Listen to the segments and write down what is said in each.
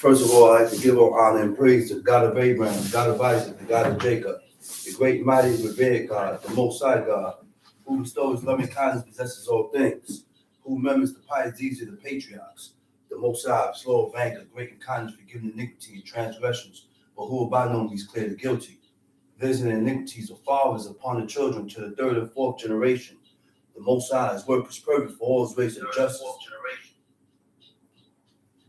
First of all, I like to give all honor and praise to the God of Abraham, the God of Isaac, the God of Jacob, the great, mighty, revered God, the Most High God, who bestows loving kindness, possesses all things, who remembers the pious deeds of the patriarchs, the Most High, slow of anger, great in kindness, forgiving iniquity and transgressions, but who will by no means clear the guilty, visiting iniquities of fathers upon the children to the third and fourth generation. The Most High, his work is perfect for all his ways of justice.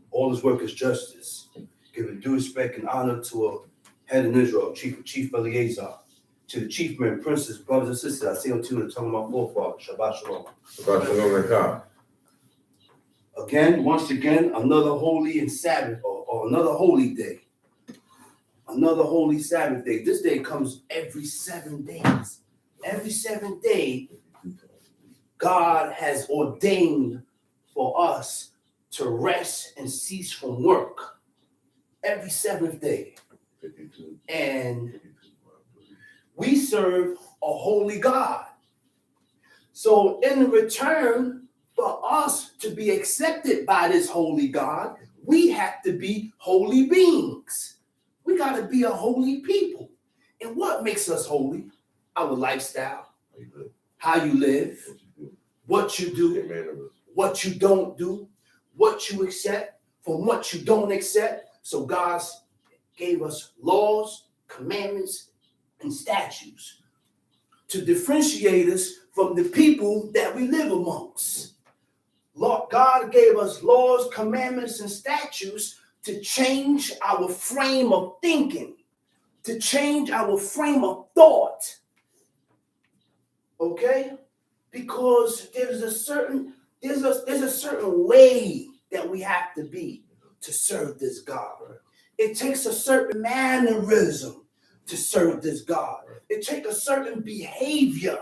All his work is justice, giving due respect and honor to a head in Israel, Chief Eleazar, to the chief men, princes, brothers and sisters. I see them too, they're talking about forefathers. Shabbat shalom. Shabbat shalom. Again, once again, another holy and Sabbath, or another holy day. Another holy Sabbath day. This day comes every 7 days. Every 7th day, God has ordained for us to rest and cease from work. Every 7th day. And we serve a holy God. So in return for us to be accepted by this holy God, we have to be holy beings. We got to be a holy people. And what makes us holy? Our lifestyle, how you live, what you do, what you don't do, what you accept from what you don't accept. So God gave us laws, commandments, and statutes to differentiate us from the people that we live amongst. Lord, God gave us laws, commandments, and statutes to change our frame of thinking, to change our frame of thought. Okay? Because there's a certain way that we have to be to serve this God. It takes a certain mannerism to serve this God. It takes a certain behavior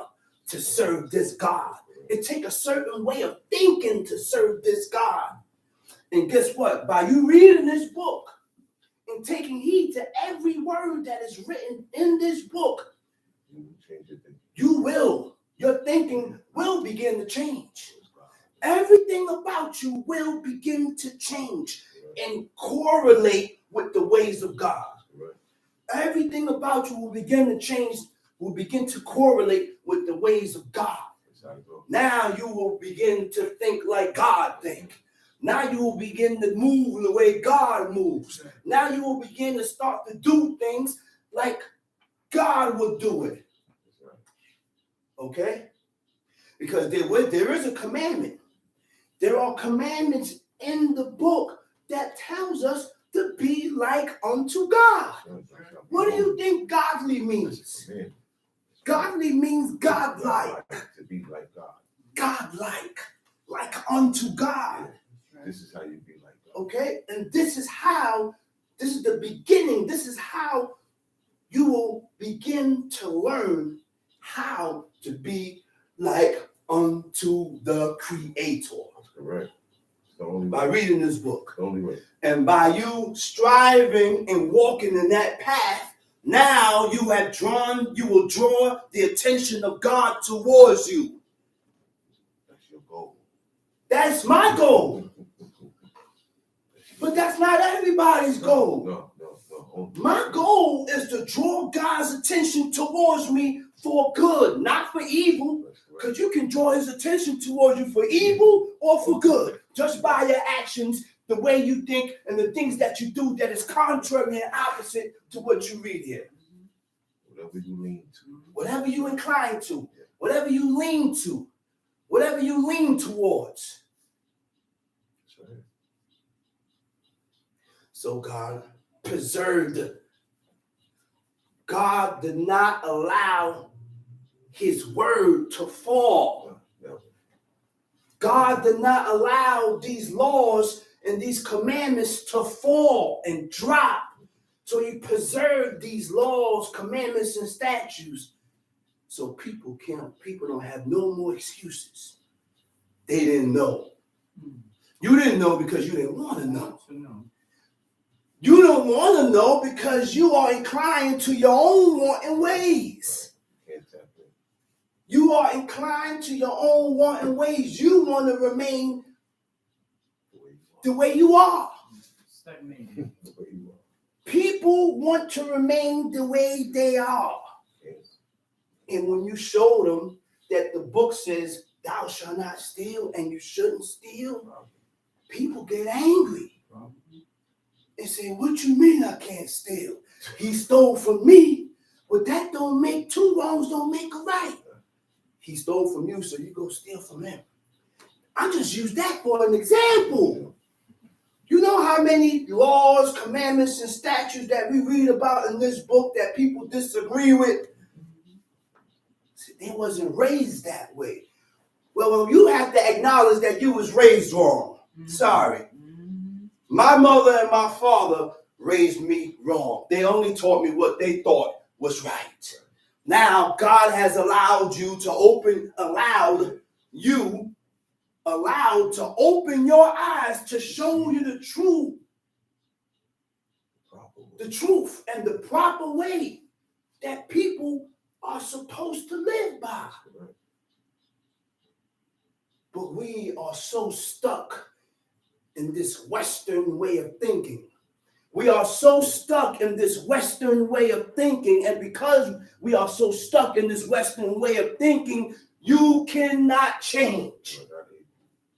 to serve this God. It takes a certain way of thinking to serve this God. And guess what? By you reading this book and taking heed to every word that is written in this book, your thinking will begin to change. Everything about you will begin to change and correlate with the ways of God. Everything about you will begin to change, will begin to correlate with the ways of God. Now you will begin to think like God thinks. Now you will begin to move the way God moves. Now you will begin to start to do things like God would do it. Okay? Because there is a commandment. There are commandments in the book that tells us to be like unto God. What do you think godly means? Godly means godlike. To be like God. Godlike. Like unto God. This is how you be like God. Okay? And this is the beginning. This is how you will begin to learn how to be like unto the Creator. That's correct. It's the only way. By reading this book. The only way. And by you striving and walking in that path, now you will draw the attention of God towards you. That's your goal. That's my goal. But that's not everybody's goal. No. My goal is to draw God's attention towards me for good, not for evil. Because you can draw his attention towards you for evil or for good, just by your actions, the way you think, and the things that you do that is contrary and opposite to what you read here. Whatever you lean to. Whatever you incline to. Whatever you lean to. Whatever you lean towards. That's right. So God preserved. God did not allow his word to fall. No. God did not allow these laws and these commandments to fall and drop. So he preserved these laws, commandments, and statutes. So people don't have no more excuses. They didn't know. You didn't know because you didn't want to know. You don't want to know because you are inclined to your own wanting ways. You are inclined to your own wanting ways. You want to remain the way you are. Stagnated. Where you are. People want to remain the way they are. Yes. And when you show them that the book says, thou shalt not steal and you shouldn't steal, people get angry and say, what you mean I can't steal? He stole from me. Well, that don't make two wrongs, don't make a right. He stole from you, so you go steal from him. I just use that for an example. You know how many laws, commandments, and statutes that we read about in this book that people disagree with? See, they wasn't raised that way. Well, you have to acknowledge that you was raised wrong. Sorry. My mother and my father raised me wrong. They only taught me what they thought was right. Now, God has allowed you to allowed to open your eyes to show you the truth and the proper way that people are supposed to live by. But we are so stuck in this Western way of thinking. We are so stuck in this Western way of thinking, and because we are so stuck in this Western way of thinking, you cannot change.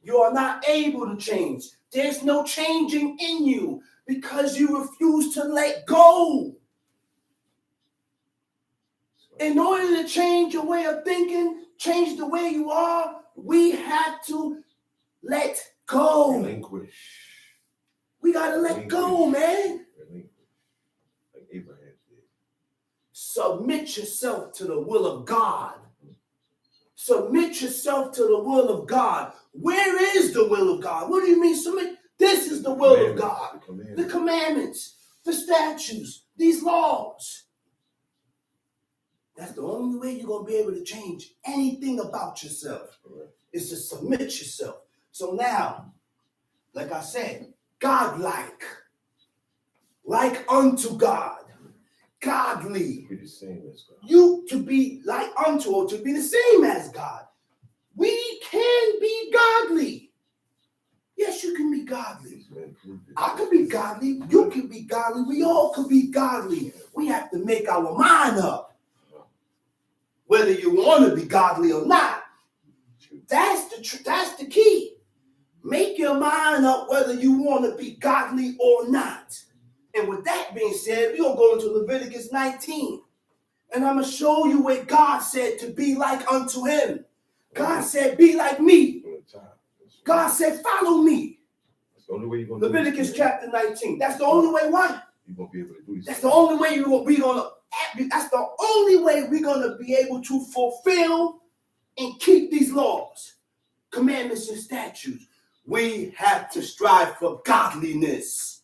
You are not able to change. There's no changing in you because you refuse to let go. In order to change your way of thinking, change the way you are, we have to let go. Relinquish. We got to let go, man. Relinquish. Like Abraham did. Submit yourself to the will of God. Submit yourself to the will of God. Where is the will of God? What do you mean submit? This is the will of God. The commandments, the statutes, these laws. That's the only way you're going to be able to change anything about yourself. Is to submit yourself. So now, like I said, God-like, like unto God, godly. Be the same as God. You to be like unto or to be the same as God. We can be godly. Yes, you can be godly. I can be godly. You can be godly. We all can be godly. We have to make our mind up. Whether you want to be godly or not. That's the key. Make your mind up whether you want to be godly or not. And with that being said, we're going to go into Leviticus 19. And I'm going to show you where God said to be like unto him. God said, be like me. God said, follow me. That's the only way you're going to Leviticus chapter 19. That's the only way what? You're going to be able to do this. That's the only way that's the only way we're going to be able to fulfill and keep these laws, commandments, and statutes. We have to strive for godliness.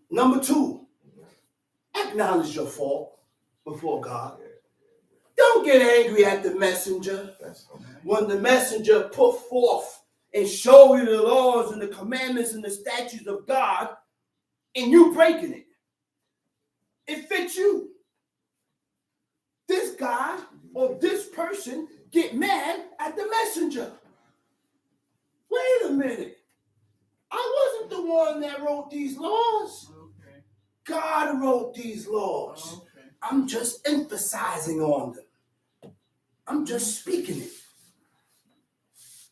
Number 2, acknowledge your fault before God. Don't get angry at the messenger. When the messenger put forth and show you the laws and the commandments and the statutes of God, and you breaking it. It fits you. This guy or this person get mad at the messenger. Wait a minute. I wasn't the one that wrote these laws. Okay. God wrote these laws. Okay. I'm just emphasizing on them. I'm just speaking it.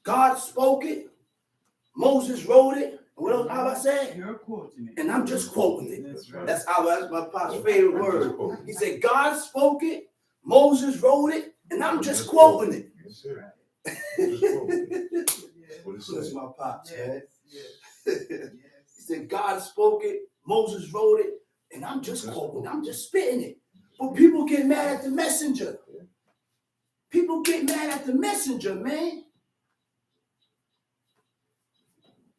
God spoke it. Moses wrote it. What else have I said? You're quoting it. And I'm just quoting it. That's right. That's my pop's favorite word. He said, God spoke it. Moses wrote it. And I'm just quoting it. Yes, sir. That's my pops, man. Yes. He said, God spoke it. Moses wrote it. And I'm just quoting. I'm just spitting it. But people get mad at the messenger. People get mad at the messenger, man.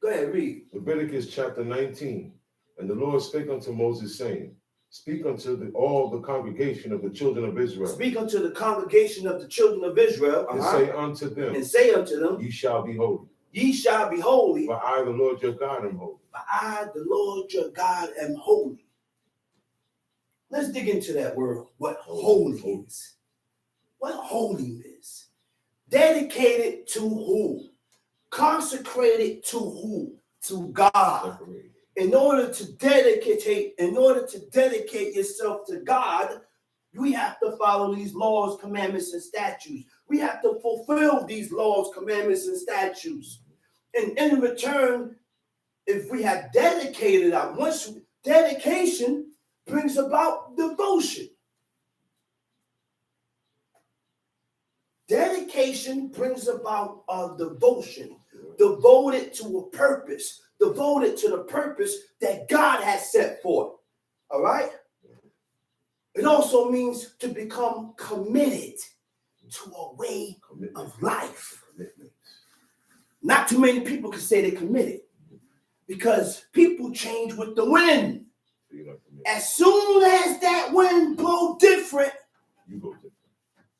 Go ahead, read. Leviticus chapter 19. And the Lord spake unto Moses, saying, speak unto all the congregation of the children of Israel. Speak unto the congregation of the children of Israel. And say unto them. And say unto them. Ye shall be holy. Ye shall be holy. For I, the Lord your God, am holy. For I, the Lord your God, am holy. Let's dig into that word. What holy is. What holy is. Dedicated to who? Consecrated to who? To God. Separated. In order to dedicate yourself to God, we have to follow these laws, commandments, and statutes. We have to fulfill these laws, commandments, and statutes. And in return, if we have dedicated once dedication brings about devotion. Dedication brings about a devotion, devoted to a purpose, devoted to the purpose that God has set forth. All right? It also means to become committed to a way of life. Not too many people can say they're committed because people change with the wind. As soon as that wind blows different, You go different.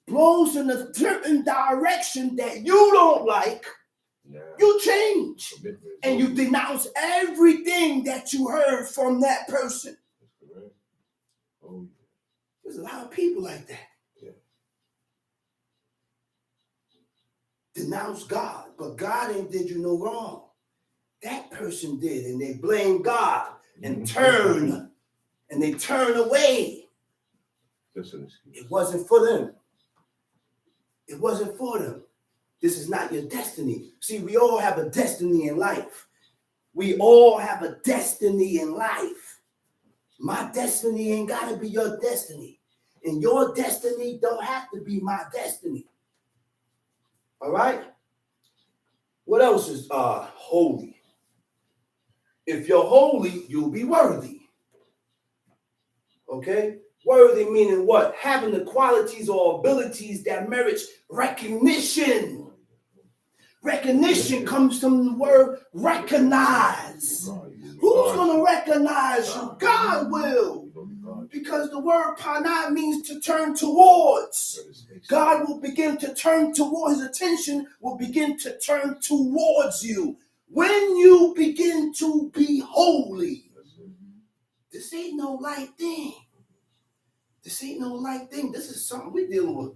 blows in a certain direction that you don't like, you change. And you denounce everything that you heard from that person. That's correct. Oh, yeah. There's a lot of people like that. Yeah. Denounce God, but God ain't did you no wrong. That person did, and they blame God and turn away. Just an excuse. It wasn't for them. It wasn't for them. This is not your destiny. See, we all have a destiny in life. We all have a destiny in life. My destiny ain't got to be your destiny. And your destiny don't have to be my destiny. All right? What else is holy? If you're holy, you'll be worthy. Okay? Worthy meaning what? Having the qualities or abilities that merits recognition. Recognition comes from the word recognize. Who's going to recognize you? God will. Because the word pana means to turn towards. God will begin to turn towards, his attention will begin to turn towards you. When you begin to be holy, this ain't no light thing. This ain't no light thing. This is something we're dealing with.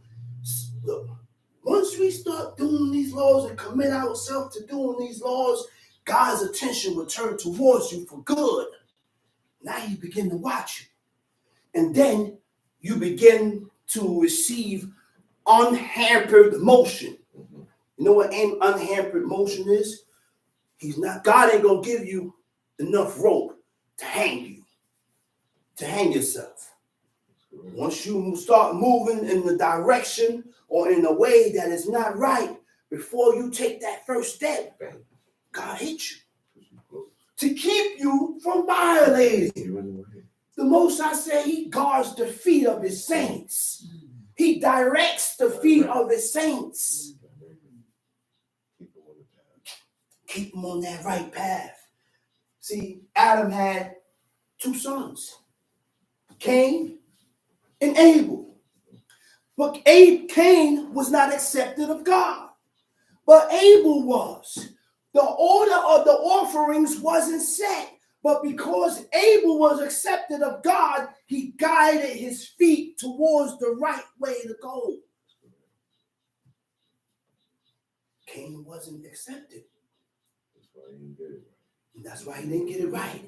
Look, once we start doing these laws and commit ourselves to doing these laws, God's attention will turn towards you for good. Now you begin to watch you. And then you begin to receive unhampered motion. You know what unhampered motion is? God ain't going to give you enough rope to hang yourself. Once you start moving in the direction or in a way that is not right, before you take that first step, God hits you to keep you from violating. The Most High say he guards the feet of his saints. He directs the feet of his saints. Keep them on that right path. See, Adam had two sons, Cain and Abel. But Cain was not accepted of God. But Abel was. The order of the offerings wasn't set. But because Abel was accepted of God, he guided his feet towards the right way to go. Cain wasn't accepted. That's why he didn't get it right.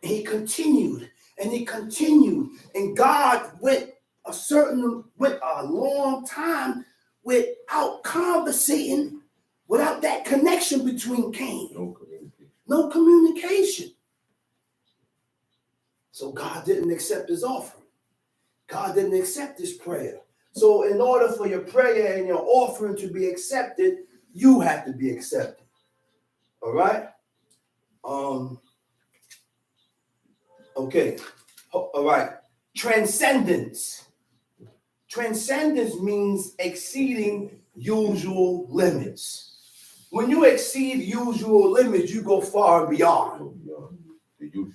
And he continued. And God went a long time without conversating, without that connection between Cain. No communication. So God didn't accept his offering. God didn't accept his prayer. So in order for your prayer and your offering to be accepted, you have to be accepted. All right? Okay. All right. Transcendence. Transcendence means exceeding usual limits. When you exceed usual limits, you go far and beyond. You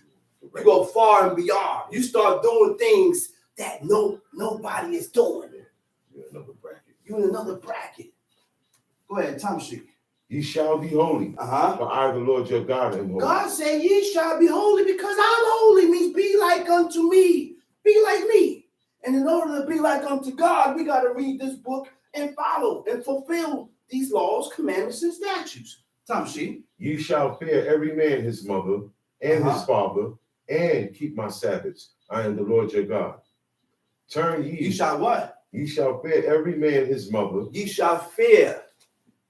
go far and beyond. You start doing things that nobody is doing. You're in another bracket. Go ahead, Tom Street. Ye shall be holy. For I, the Lord your God, am holy. God said, ye shall be holy because I'm holy. Means be like unto me. Be like me. And in order to be like unto God, we got to read this book and follow and fulfill these laws, commandments, and statutes. Tamshi. Ye shall fear every man his mother and his father, and keep my Sabbaths. I am the Lord your God. Turn ye. You shall what? Ye shall fear every man his mother. Ye shall fear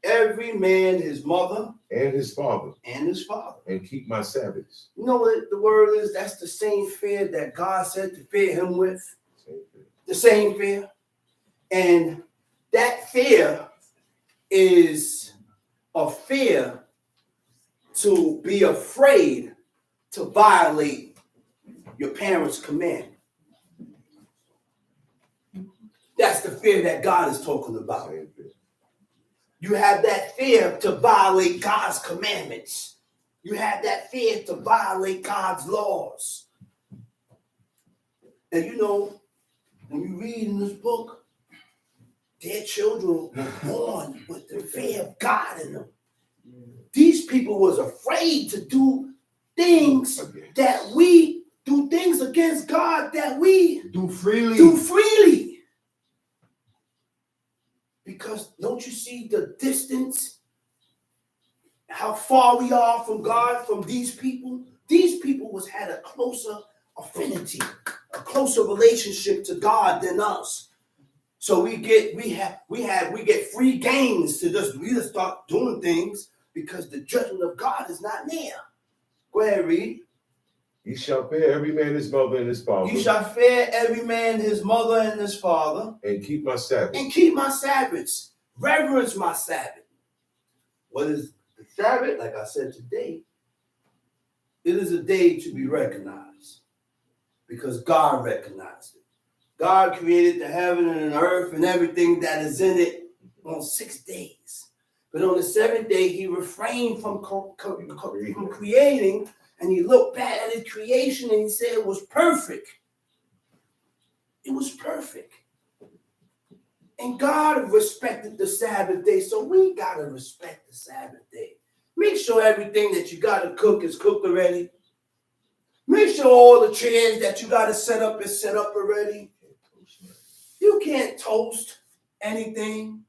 every man his mother and his father. And his father. And keep my Sabbaths. You know what the word is? That's the same fear that God said to fear him with. The same fear. And that fear is a fear to be afraid to violate your parents' command. That's the fear that God is talking about. You have that fear to violate God's commandments. You have that fear to violate God's laws. And you know, when you read in this book, their children were born with the fear of God in them. These people was afraid to do things that we do, things against God that we do freely. Because don't you see the distance? How far we are from God, from these people? These people had a closer affinity, a closer relationship to God than us. So we get free gains to just start doing things because the judgment of God is not near. Go ahead, read. Ye shall fear every man his mother and his father. You shall fear every man his mother and his father. And keep my Sabbath. And keep my Sabbaths. Reverence my Sabbath. What is the Sabbath? Like I said today, it is a day to be recognized because God recognized it. God created the heaven and the earth and everything that is in it on 6 days. But on the 7th day, he refrained from creating, and he looked back at his creation and he said it was perfect. It was perfect. And God respected the Sabbath day, so we got to respect the Sabbath day. Make sure everything that you got to cook is cooked already. Make sure all the chairs that you got to set up is set up already. You can't toast anything.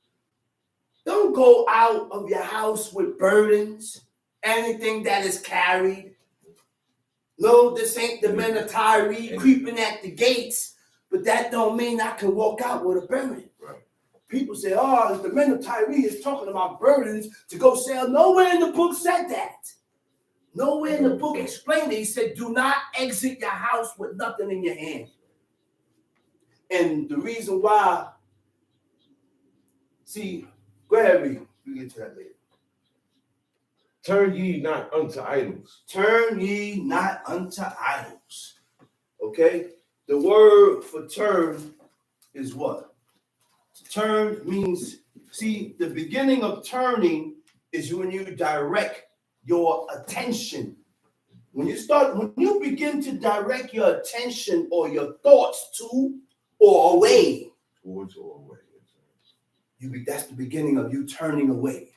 Don't go out of your house with burdens, anything that is carried. No, this ain't the men of Tyre creeping at the gates, but that don't mean I can walk out with a burden. Right. People say, oh, the men of Tyre is talking about burdens to go sell. Nowhere in the book said that. Nowhere in the book explained it. He said, do not exit your house with nothing in your hand. And the reason why, see, go ahead, read. We'll get to that later. Turn ye not unto idols. Turn ye not unto idols. Okay? The word for turn is what? Turn means, see, the beginning of turning is when you direct your attention. When you begin to direct your attention or your thoughts to or away. Towards or away. That's the beginning of you turning away.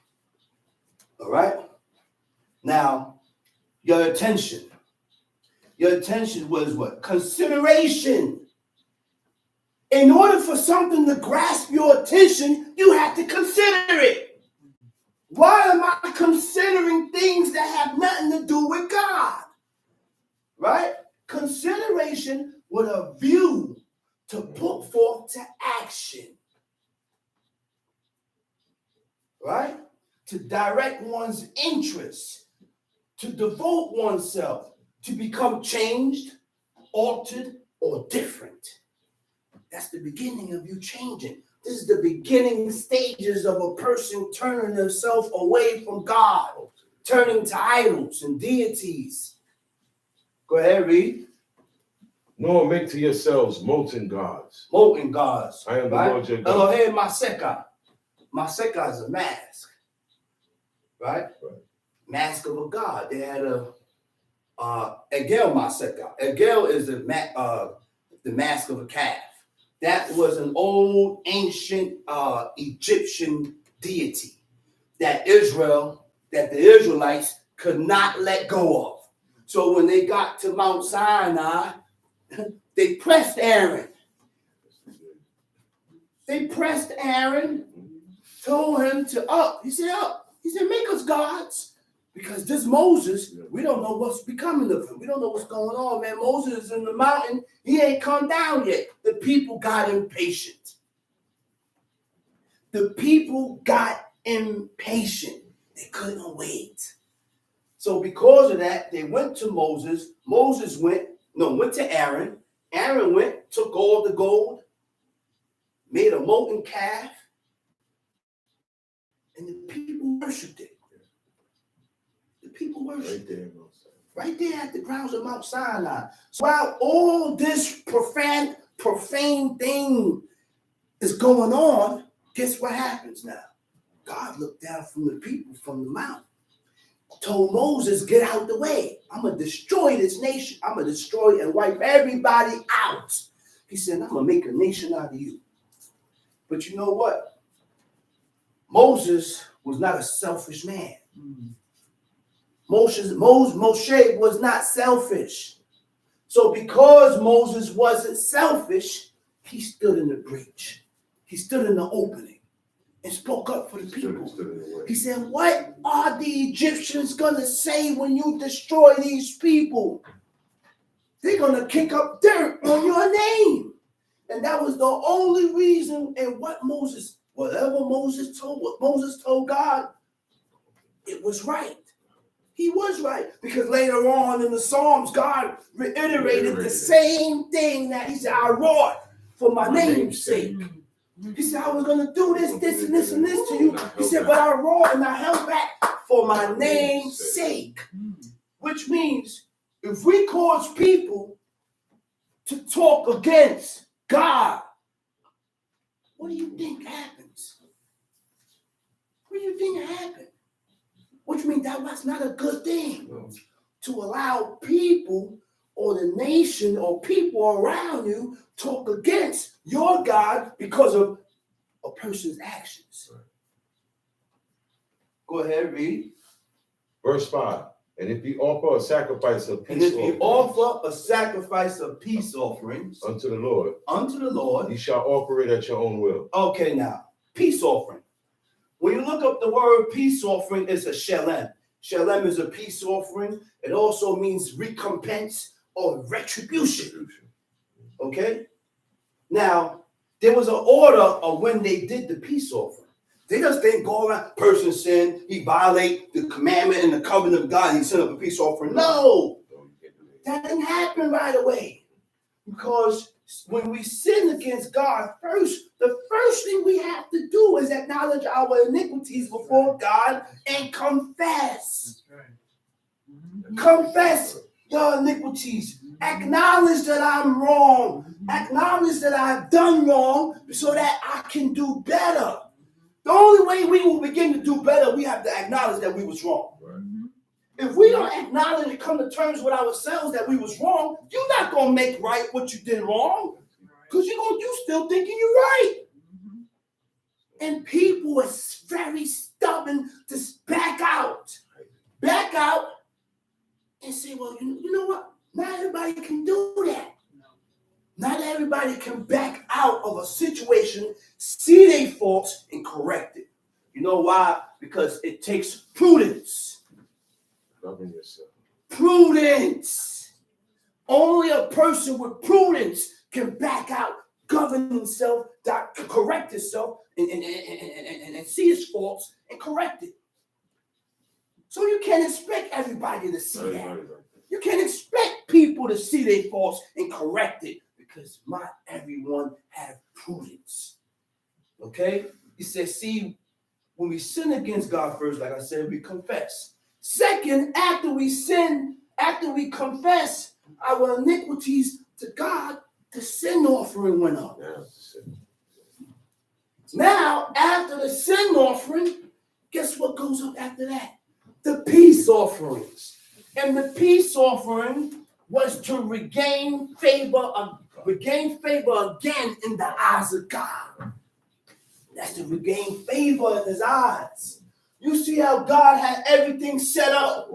All right? Now, your attention. Your attention was what? Consideration. In order for something to grasp your attention, you have to consider it. Why am I considering things that have nothing to do with God? Right? Consideration with a view to put forth to action. Right? To direct one's interests, to devote oneself, to become changed, altered, or different. That's the beginning of you changing. This is the beginning stages of a person turning themselves away from God, turning to idols and deities. Go ahead, read. Nor make to yourselves molten gods. Molten gods. I am the right? Lord your God. Elohim Maseka. Maseka is a mask. Right? Mask of a god. They had a Egel Maseka. Egel is the mask of a calf. That was an old ancient Egyptian deity that the Israelites could not let go of. So when they got to Mount Sinai, they pressed Aaron. told him to up. He said, up. He said, make us gods. Because this Moses, we don't know what's becoming of him. We don't know what's going on, man. Moses is in the mountain. He ain't come down yet. The people got impatient. The people got impatient. They couldn't wait. So because of that, they went to Moses. Moses went to Aaron. Aaron went, took all the gold, made a molten calf, and the people worshipped it. The people worshipped it. Right there at the grounds of Mount Sinai. So while all this profane thing is going on, guess what happens now? God looked down from the people from the mountain. Told Moses, get out the way. I'm going to destroy this nation. I'm going to destroy and wipe everybody out. He said, I'm going to make a nation out of you. But you know what? Moses was not a selfish man. Moshe was not selfish. So because Moses wasn't selfish, he stood in the breach. He stood in the opening and spoke up for the people. He said, what are the Egyptians going to say when you destroy these people? They're going to kick up dirt on your name. And that was the only reason. And what Moses told God, it was right. He was right. Because later on in the Psalms, God reiterated the same thing that he said, I roared for my name's sake. He said, I was going to do this, and this to you. He said, but I roared and I held back for my name's sake. Which means if we cause people to talk against God, what do you think happens? What do you think happened? Which means that was not a good thing to allow people or the nation or people around you talk against your God because of a person's actions. Go ahead, read. Verse 5. And if you offer a sacrifice of peace offerings unto the Lord, you shall offer it at your own will. Okay, now, peace offering. When you look up the word peace offering, it's a shalem. Shalem is a peace offering. It also means recompense or retribution. Okay? Now, there was an order of when they did the peace offering. They just didn't go around, person sin, he violate the commandment and the covenant of God, he sent up a peace offering. No! That didn't happen right away. Because when we sin against God the first thing we have to do is acknowledge our iniquities before God and confess. That's right. Confess your iniquities. Acknowledge that I'm wrong. Acknowledge that I've done wrong so that I can do better. The only way we will begin to do better, we have to acknowledge that we was wrong. Right. If we don't acknowledge and come to terms with ourselves that we was wrong, you're not going to make right what you did wrong. Because you still thinking you're right. And people are very stubborn to back out. Back out and say, well, you know what? Not everybody can do that. Not everybody can back out of a situation, see their faults, and correct it. You know why? Because it takes prudence. Govern yourself. Prudence. Only a person with prudence can back out, govern himself, correct himself, and see his faults and correct it. So you can't expect everybody to see that. You can't expect people to see their faults and correct it because not everyone have prudence. Okay? He says, see, when we sin against God first, like I said, we confess. Second, after we sin, after we confess our iniquities to God, the sin offering went up. Now, after the sin offering, guess what goes up after that? The peace offerings. And the peace offering was to regain favor again in the eyes of God. That's to regain favor in his eyes. You see how God had everything set up.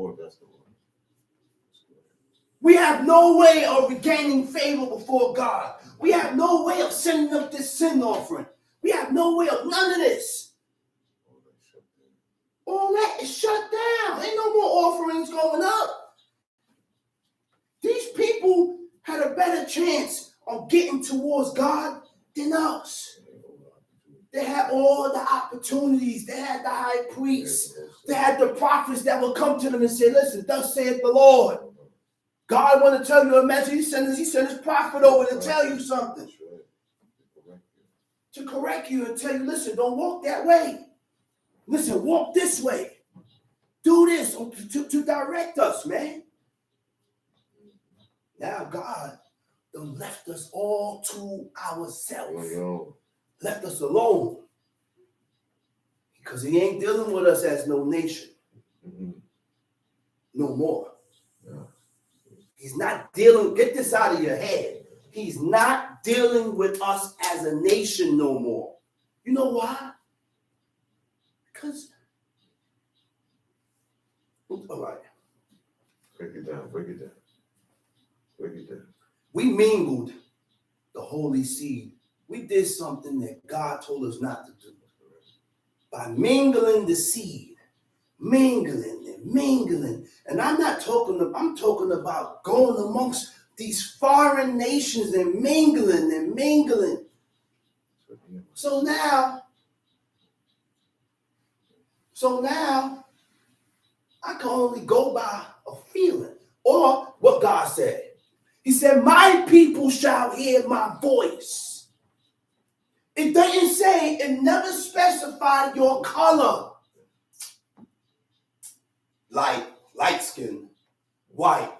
We have no way of regaining favor before God. We have no way of sending up this sin offering. We have no way of none of this. All that is shut down. Ain't no more offerings going up. These people had a better chance of getting towards God than us. They had all the opportunities. They had the high priests. They had the prophets that would come to them and say, listen, thus saith the Lord. God want to tell you a message. He sent his prophet over to tell you something. To correct you and tell you, listen, don't walk that way. Listen, walk this way. Do this to direct us, man. Now God done left us all to ourselves. Left us alone. Because he ain't dealing with us as no nation. No more. He's not dealing, get this out of your head. He's not dealing with us as a nation no more. You know why? Because, all right. Break it down. We mingled the holy seed. We did something that God told us not to do. By mingling the seed. Mingling. And I'm talking about going amongst these foreign nations and mingling. So now, I can only go by a feeling or what God said. He said, my people shall hear my voice. It doesn't say, it never specified your color. Light skin, white,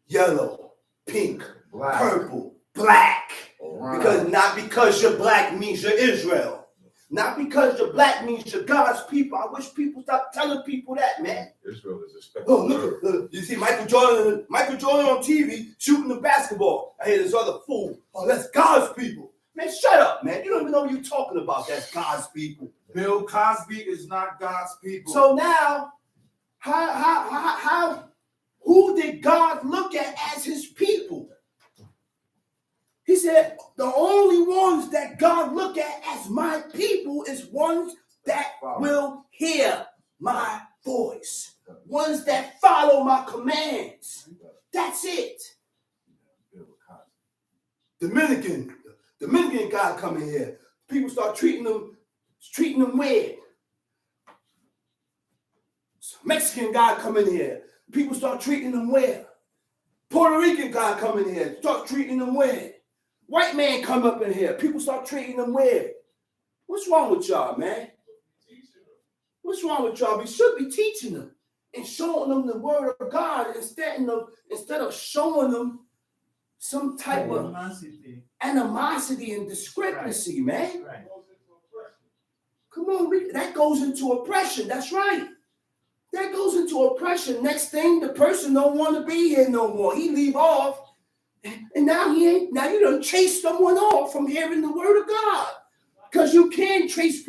yellow, pink, Black. purple, black. Right. Not because you're black means you're Israel. Not because you're black means you're God's people. I wish people stop telling people that, man. Israel is a special. Oh, look. You see Michael Jordan on TV shooting the basketball. I hear this other fool. Oh, that's God's people. Man, shut up, man. You don't even know what you're talking about. That's God's people. Bill Cosby is not God's people. So now, who did God look at as his people? He said, the only ones that God look at as my people is ones that will hear my voice. Ones that follow my commands. That's it. Dominican guy coming here. People start treating them weird. Mexican guy come in here. People start treating them weird. Puerto Rican guy come in here. Start treating them weird. White man come up in here. People start treating them weird. What's wrong with y'all, man? What's wrong with y'all? We should be teaching them and showing them the word of God instead of showing them some type of animosity and discrepancy, man. Right. Come on, that goes into oppression. That's right. That goes into oppression. Next thing, the person don't want to be here no more. He leave off, and now you done chase someone off from hearing the word of God. Because you can trace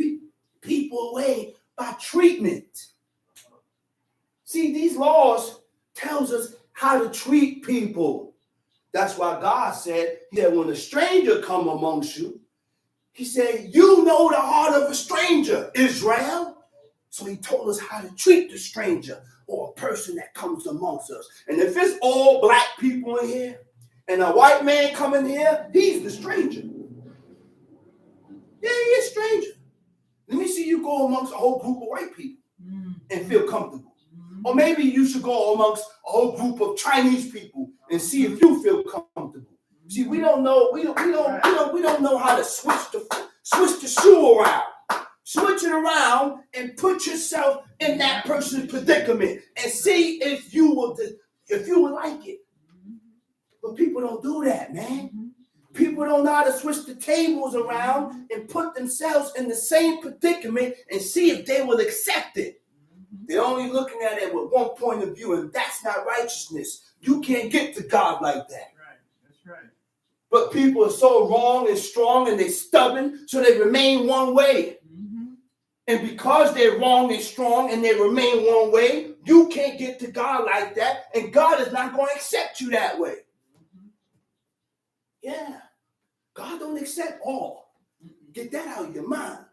people away by treatment. See, these laws tells us how to treat people. That's why God said that when a stranger come amongst you, he said, you know the heart of a stranger, Israel. So he told us how to treat the stranger or a person that comes amongst us. And if it's all black people in here and a white man come in here, he's the stranger. Yeah, he's a stranger. Let me see you go amongst a whole group of white people and feel comfortable. Or maybe you should go amongst a whole group of Chinese people and see if you feel comfortable. See, we don't know. We don't know how to switch the shoe around. Switch it around and put yourself in that person's predicament and see if you would like it. But people don't do that, man. People don't know how to switch the tables around and put themselves in the same predicament and see if they will accept it. They're only looking at it with one point of view, and that's not righteousness. You can't get to God like that. That's right. But people are so wrong and strong and they're stubborn, so they remain one way. And because they're wrong and strong and they remain one way, you can't get to God like that, and God is not going to accept you that way. Yeah. God don't accept all. Get that out of your mind.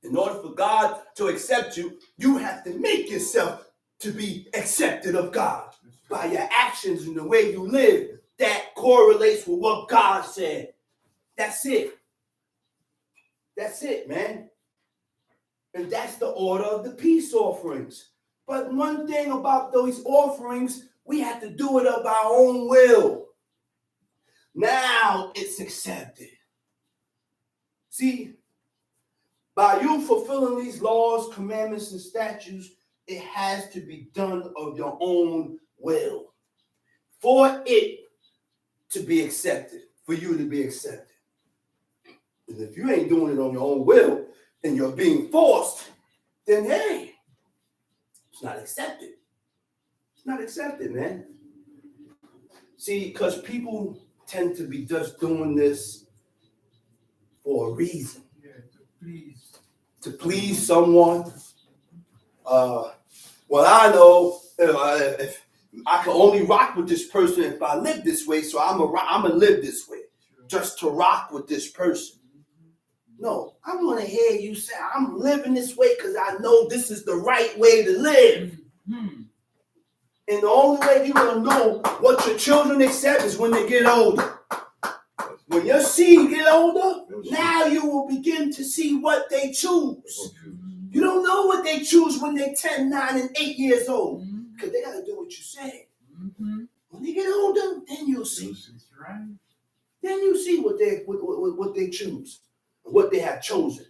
In order for God to accept you, you have to make yourself to be accepted of God by your actions and the way you live. That correlates with what God said. That's it. That's it, man. And that's the order of the peace offerings. But one thing about those offerings, we have to do it of our own will. Now it's accepted. See, by you fulfilling these laws, commandments, and statutes, it has to be done of your own will for it to be accepted, for you to be accepted. And if you ain't doing it on your own will and you're being forced, then hey, it's not accepted. It's not accepted, man. See, because people tend to be just doing this for a reason. Yeah, please. To please someone. Well, I know if I can only rock with this person if I live this way, so I'm gonna live this way, just to rock with this person. No, I want to hear you say, I'm living this way because I know this is the right way to live. Mm-hmm. And the only way you're going to know what your children accept is when they get older. When your seed get older, now you will begin to see what they choose. You don't know what they choose when they're 10, 9, and 8 years old. Because they got to do what you say. Mm-hmm. When they get older, then you'll see. That's right. Then you see what they choose. What they have chosen.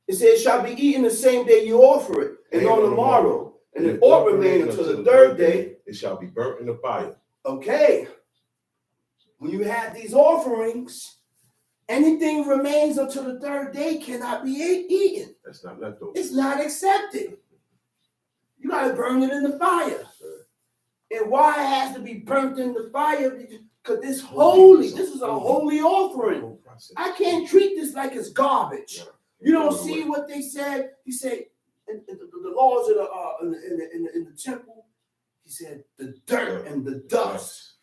It says, it shall be eaten the same day you offer it, and on the morrow. And it ought remain until the third day. It shall be burnt in the fire. Okay. When you have these offerings, anything remains until the third day cannot be eaten. That's not leftovers. It's not accepted. You got to burn it in the fire. And why it has to be burnt in the fire? Because this is a holy offering. I can't treat this like it's garbage. You don't see what they said? He said, in the laws of in the temple, he said, the dirt and the dust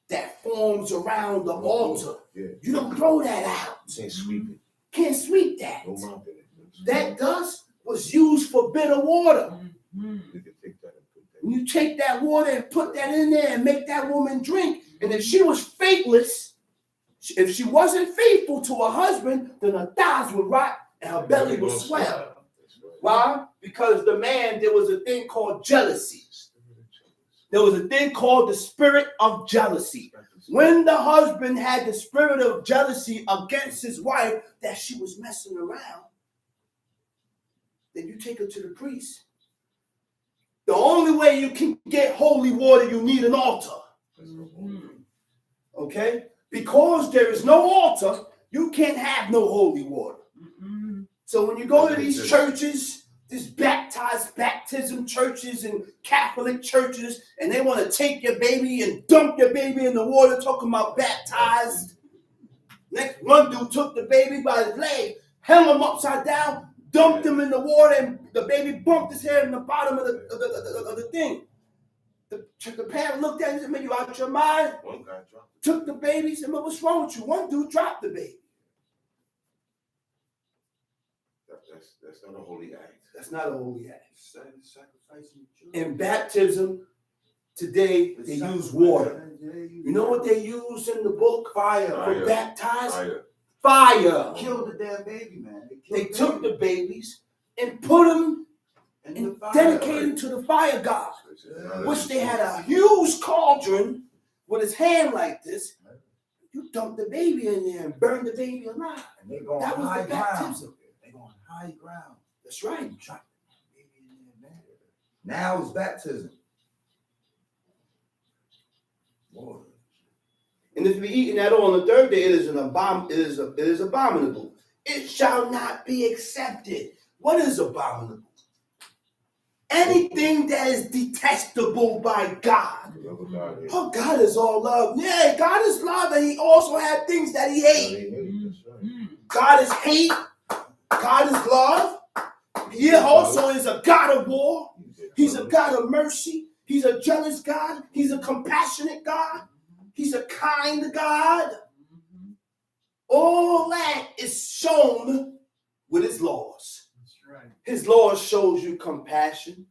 that forms around the altar, you don't throw that out. Can't sweep it. Can't sweep that. No mountain. That dust was used for bitter water. You can take that and put that. When you take that water and put that in there and make that woman drink, and if she was faithless, if she wasn't faithful to her husband, then her thighs would rot and her belly would swell. Why? Because there was a thing called jealousy. There was a thing called the spirit of jealousy. When the husband had the spirit of jealousy against his wife that she was messing around, then you take her to the priest. The only way you can get holy water, you need an altar. Okay? Because there is no altar, you can't have no holy water. So when you go to these churches, these baptism churches and Catholic churches, and they want to take your baby and dump your baby in the water, talking about baptized. Next, one dude took the baby by his leg, held him upside down, dumped him in the water, and the baby bumped his head in the bottom of the thing. The parent looked at him and said, man, you out your mind? One guy dropped it. Took the baby, said, man, what's wrong with you? One dude dropped the baby. That's not a holy act. That's not a holy act. Sacrificing In baptism, today, they use water. You know what they use in the book? Fire. For baptize? Fire. Killed the damn baby, man. They took the babies and put them and dedicated to the fire god, which they had a huge cauldron with his hand like this. You dump the baby in there and burn the baby alive. And they going That was high the baptism. ground. They going high ground. That's right. Drop the baby in there, man. Now it's baptism. Lord. And if you be eaten at all on the third day, it is abominable. It shall not be accepted. What is abominable? Anything that is detestable by God. Oh, God is all love. Yeah, God is love, and he also had things that he hates. God is hate. God is love. He also is a God of war. He's a God of mercy. He's a jealous God. He's a compassionate God. He's a kind God. All that is shown with his laws. That's right. His laws shows you compassion.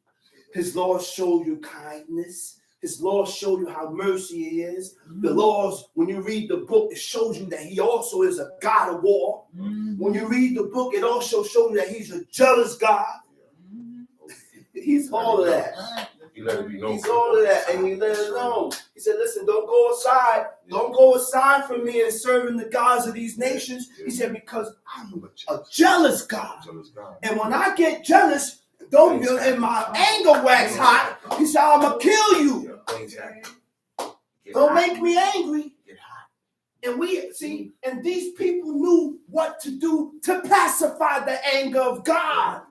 His laws show you kindness. His laws show you how mercy he is. The laws, when you read the book, it shows you that he also is a God of war. When you read the book, it also shows you that he's a jealous God. He's all of that. He let it be known. He's all of that, and he let it know. He said, listen, don't go aside. Don't go aside from me and serving the gods of these nations. He said, because I'm a jealous God. And when I get jealous, and my anger wax hot, he said, I'm going to kill you. Don't make me angry. And we see, and these people knew what to do to pacify the anger of God,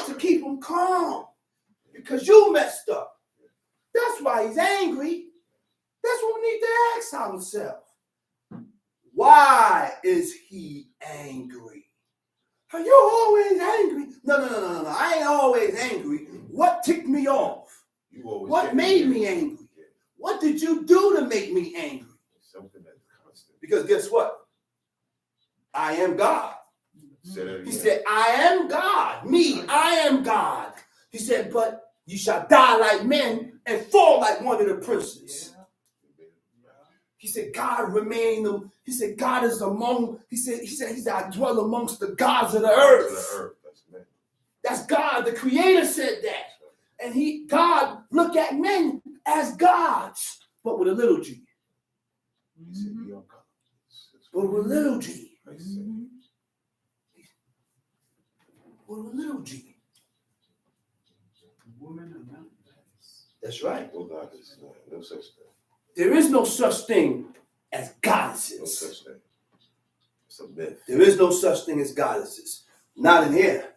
to keep him calm, because you messed up. That's why he's angry. That's what we need to ask ourselves. Why is he angry? Are you always angry? No. I ain't always angry. What ticked me off? What made me angry? What did you do to make me angry? Something that's constant. Because guess what? I am God. He said, I am God. Me, I am God. He said, but you shall die like men and fall like one of the princes. He said, God remain. He said, God is among. He said, I dwell amongst the gods of the earth. That's God. The Creator said that. And God look at men as gods, but with a little g. But with a little g. With a little g. That's right. No such thing. There is no such thing as goddesses. No such thing. It's a myth. There is no such thing as goddesses. Not in here.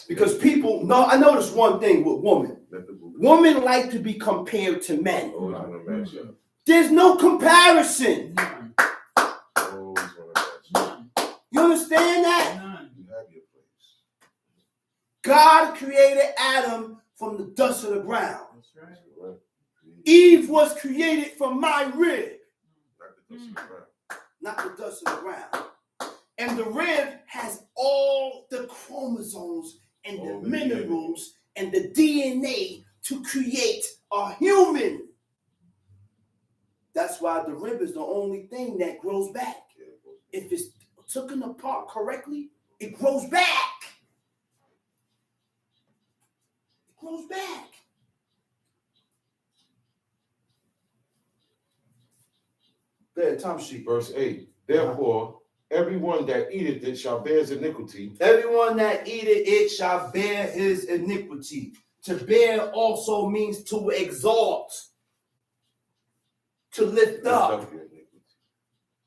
Because people, I notice one thing with women. Women like to be compared to men. There's no comparison. You understand that? God created Adam from the dust of the ground. Eve was created from my rib. Not the dust of the ground. And the rib has all the chromosomes and the minerals and the DNA to create a human. That's why the rib is the only thing that grows back. If it's taken apart correctly, it grows back. It grows back. There, time sheet. Verse 8. Therefore, everyone that eateth it shall bear his iniquity. Everyone that eateth it shall bear his iniquity. To bear also means to exalt, to lift up.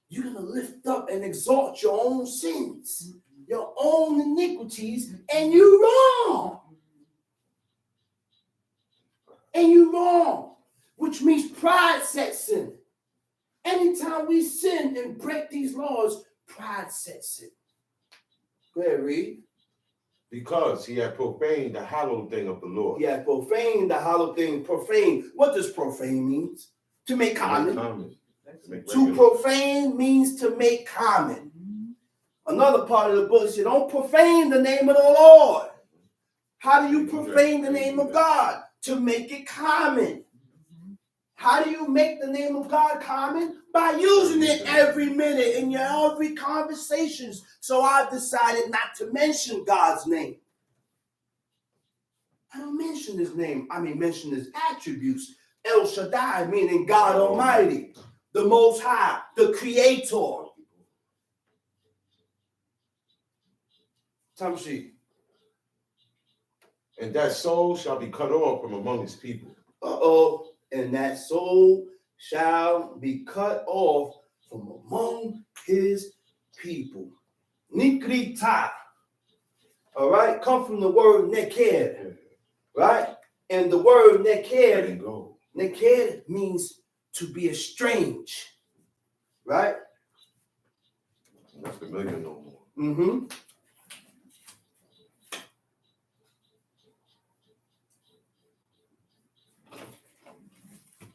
You're going to lift up and exalt your own sins, your own iniquities, and you're wrong. And you're wrong, which means pride sets in. Anytime we sin and break these laws, pride sets in. Go ahead, read. Because he had profaned the hallowed thing of the Lord. He had profaned the hallowed thing. Profane. What does profane mean? To make common. To profane means to make common. Another part of the book said, don't profane the name of the Lord. How do you profane the name of God? To make it common. How do you make the name of God common? By using it every minute in your every conversations. So I've decided not to mention God's name. I don't mention his name. I mean, mention his attributes. El Shaddai, meaning God Almighty, the Most High, the Creator. Tamshi. And that soul shall be cut off from among his people. And that soul shall be cut off from among his people. Nikrita. All right, come from the word neked. Right? And the word neked means to be estranged. Right? Not familiar no more. Mm-hmm.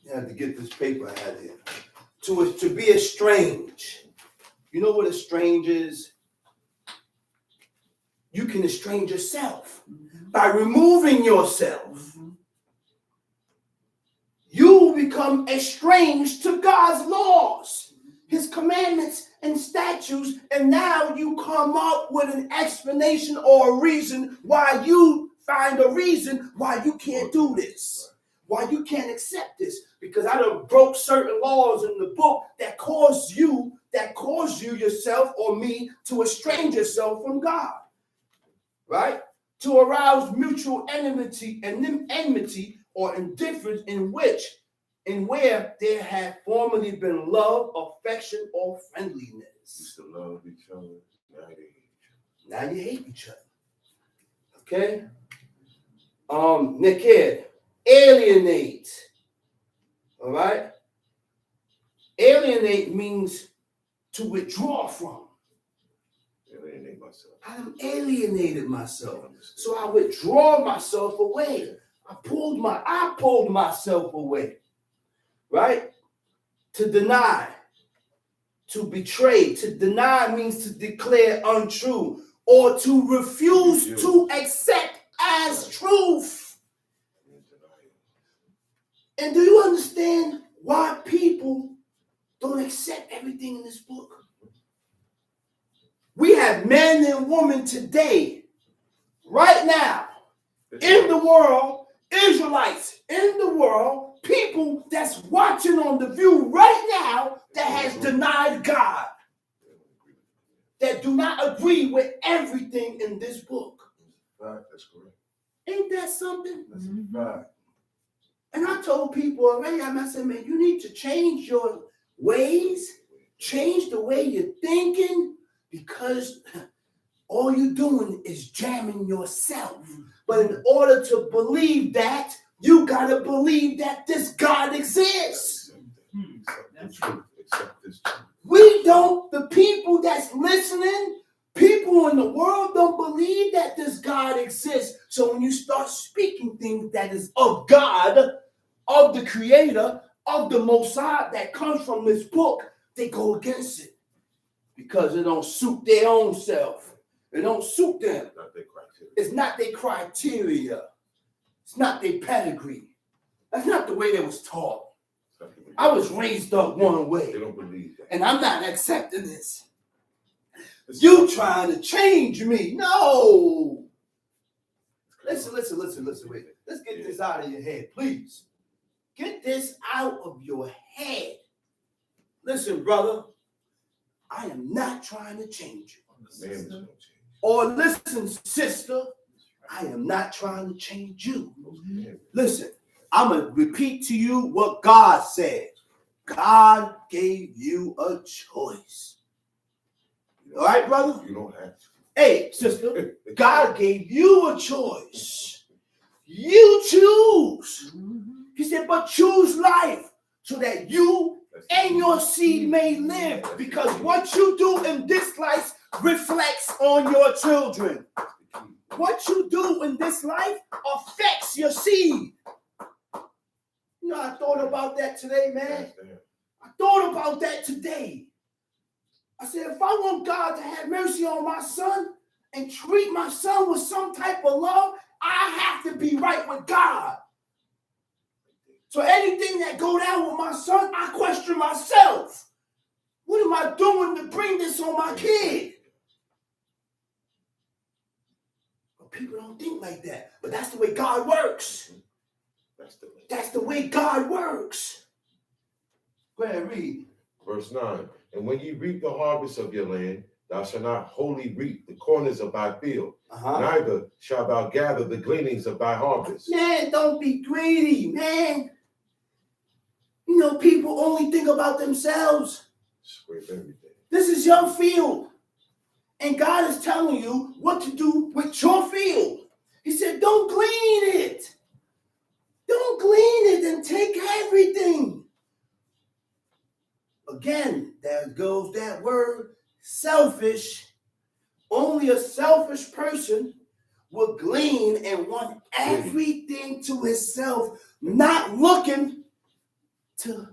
I had to get this paper I had here. To be estranged. You know what estranged is? you can estrange yourself. By removing yourself, you become estranged to God's laws, his commandments and statutes, and now you come up with an explanation or a reason why you find a reason why you can't do this, why you can't accept this, because I done broke certain laws in the book that cause you yourself or me to estrange yourself from God, right? To arouse mutual enmity or indifference in where there had formerly been love, affection, or friendliness. Used to love each other. Now they hate each other. Now you hate each other. Okay? Naked, alienate. All right? Alienate means to withdraw from. Alienate myself. I'm alienated myself. So I withdraw myself away. I pulled myself away. Right? To deny, to betray. To deny means to declare untrue or to refuse to accept as truth. And do you understand why people don't accept everything in this book? We have men and women today, right now, in the world, Israelites in the world, people that's watching on The View right now that has denied God, that do not agree with everything in this book. That's correct. Ain't that something? That's right. And I told people already, I said, man, you need to change your ways, change the way you're thinking, because all you're doing is jamming yourself. But in order to believe that, you got to believe that this God exists. We don't, the people that's listening, people in the world don't believe that this God exists. So when you start speaking things that is of God, of the Creator, of the Most High that comes from this book, they go against it because it don't suit their own self. It don't suit them. It's not their criteria. It's not their pedigree. That's not the way they was taught. I was raised up one way. They don't believe that. And I'm not accepting this. You trying to change me. No. Listen, wait. Let's get this out of your head, please. Get this out of your head. Listen, brother, I am not trying to change you. Or listen, sister, I am not trying to change you. Listen, I'm going to repeat to you what God said. God gave you a choice. All right, brother? You don't have to. Hey, sister, God gave you a choice. You choose. He said, but choose life so that you and your seed may live. Because what you do in this life reflects on your children. What you do in this life affects your seed. You know, I thought about that today, man. I thought about that today. I said, if I want God to have mercy on my son and treat my son with some type of love, I have to be right with God. So anything that go down with my son, I question myself. What am I doing to bring this on my kid? But people don't think like that. But that's the way God works. That's the way God works. Go ahead, read. Verse 9. And when you reap the harvest of your land, thou shalt not wholly reap the corners of thy field. Neither shalt thou gather the gleanings of thy harvest. Man, don't be greedy, man. You know, people only think about themselves. Scrape everything. This is your field. And God is telling you what to do with your field. He said, don't glean it. Don't glean it and take everything. Again, there goes that word, selfish. Only a selfish person will glean and want everything to himself, not looking to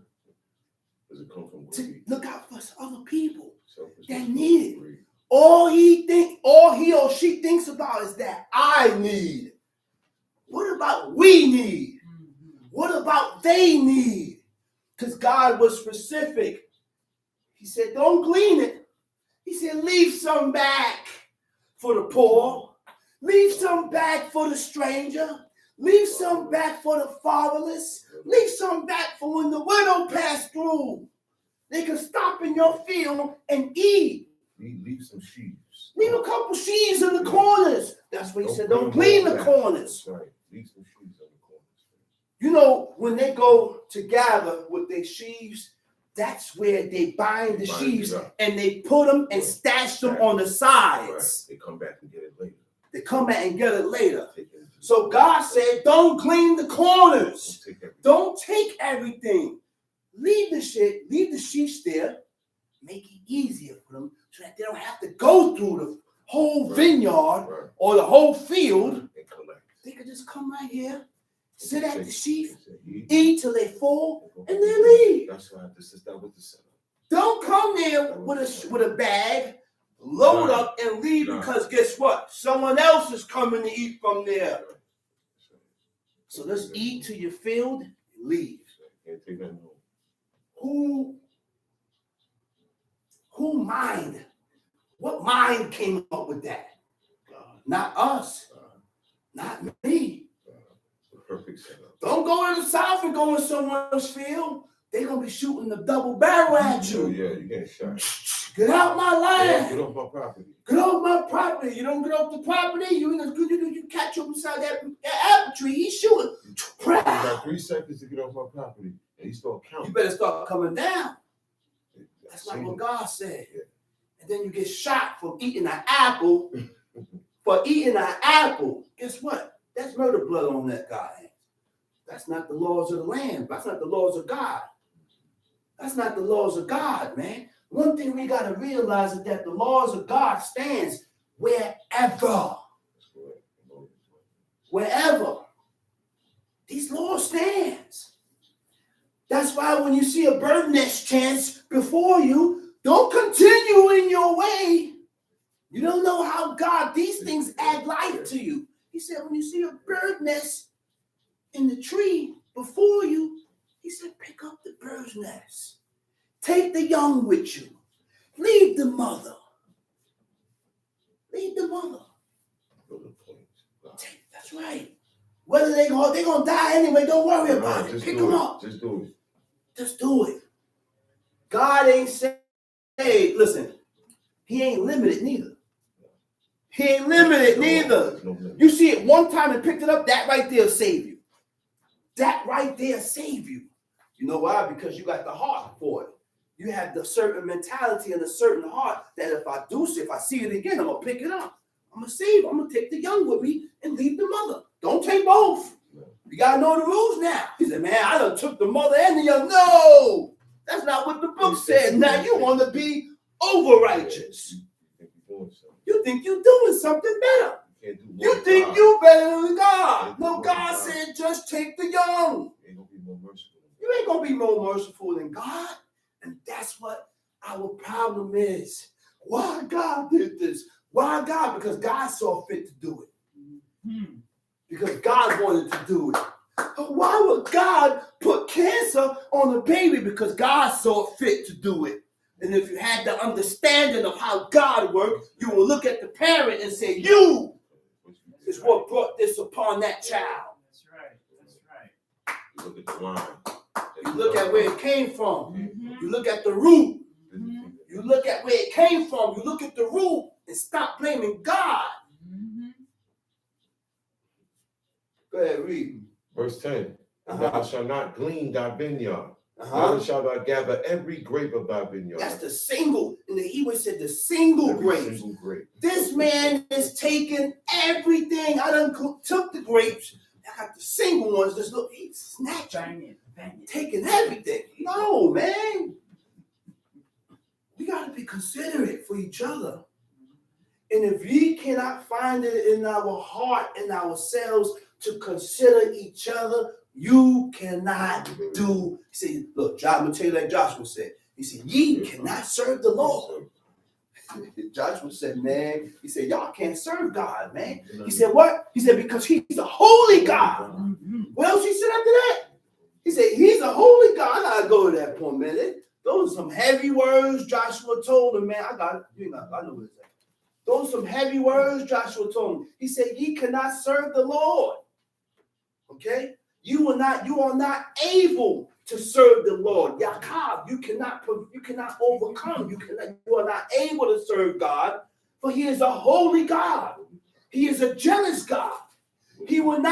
look out for other people that need it. all he or she thinks about is that I need. What about we need? What about they need? Because God was specific. He said, don't glean it. He said, leave some back for the poor. Leave some back for the stranger. Leave some back for the fatherless. Leave some back for when the widow passed through. They can stop in your field and eat. Leave some sheaves. Leave a couple sheaves in the corners. That's what he said. Don't glean the corners. That's right. Leave some sheaves in the corners. You know, when they go to gather with their sheaves, that's where they bind the sheaves and they put them and stash them on the sides. Right. They come back and get it later. So God said, don't glean the corners. Don't take everything. Leave the sheaves there. Make it easier for them so that they don't have to go through the whole vineyard or the whole field. They could just come right here, sit at the sheaf, eat till they full, and then leave. That's why this is that with the setup. Don't come there with a bag, load up, and leave because guess what? Someone else is coming to eat from there. So let's eat till you're filled and leave. Can't take that home. Who mind? What mind came up with that? Not us. Not me. Perfect setup. Don't go to the south and go in someone's field. They're going to be shooting the double barrel at you. Yeah, you getting shot. Get out my land. Get off my property. Get off my property. You don't get off the property, you catch him beside that apple tree. He's shooting. You got 3 seconds to get off my property. And he start counting. You better start coming down. That's not what God said. Yeah. And then you get shot for eating an apple. Guess what? That's murder blood on that guy. That's not the laws of the land. That's not the laws of God. That's not the laws of God, man. One thing we got to realize is that the laws of God stands wherever. Wherever. These laws stands. That's why when you see a bird nest chance before you, don't continue in your way. You don't know how God, these things add life to you. He said, when you see a bird nest in the tree before you, he said, pick up the bird's nest. Take the young with you. Leave the mother. Leave the mother. That's right. Whether they're gonna die anyway, don't worry about it. Pick them up. Just do it. Just do it. God ain't say, hey, listen, he ain't limited neither. He ain't limited neither. You see it one time and picked it up, that right there will save you. That right there save you. You know why? Because you got the heart for it. You have the certain mentality and a certain heart that if I see it again, I'm going to pick it up. I'm going to save. I'm going to take the young with me and leave the mother. Don't take both. You got to know the rules now. He said, man, I done took the mother and the young. No, that's not what the book said. Now you want to be over righteous. You think you're doing something better. You think you're better than God. No, God said just take the young. You ain't going to be more merciful than God. And that's what our problem is. Why God did this? Why God? Because God saw fit to do it. Because God wanted to do it. Why would God put cancer on a baby? Because God saw fit to do it. And if you had the understanding of how God works, you will look at the parent and say, you is what brought this upon that child. That's right. That's right. You look at the line. You look at where it came from. You look at the root. You look at where it came from. You look at the root and stop blaming God. Go ahead, read. Verse 10. Thou shalt not glean thy vineyard. Neither shalt thou gather every grape of thy vineyard. That's the single. In the Hebrew said the single grapes. This man is taking everything. I done took the grapes. I got the single ones. Just look, he's snatching, taking everything. No, man. We got to be considerate for each other. And if we cannot find it in our heart and ourselves to consider each other, you cannot do. See, look, I'm going to tell you like Joshua said. He said, ye cannot serve the Lord. Joshua said, man, he said, y'all can't serve God, man. He said, what? He said, because he's a holy God. What else he said after that? He said, he's a holy God. I gotta go to that point, man. Those are some heavy words Joshua told him, man. I got it. I know what it's at. Those are some heavy words Joshua told him. He said, ye cannot serve the Lord. Okay? You are not able to serve the Lord. Yaakov, you cannot overcome. You are not able to serve God, for he is a holy God. He is a jealous God. He will not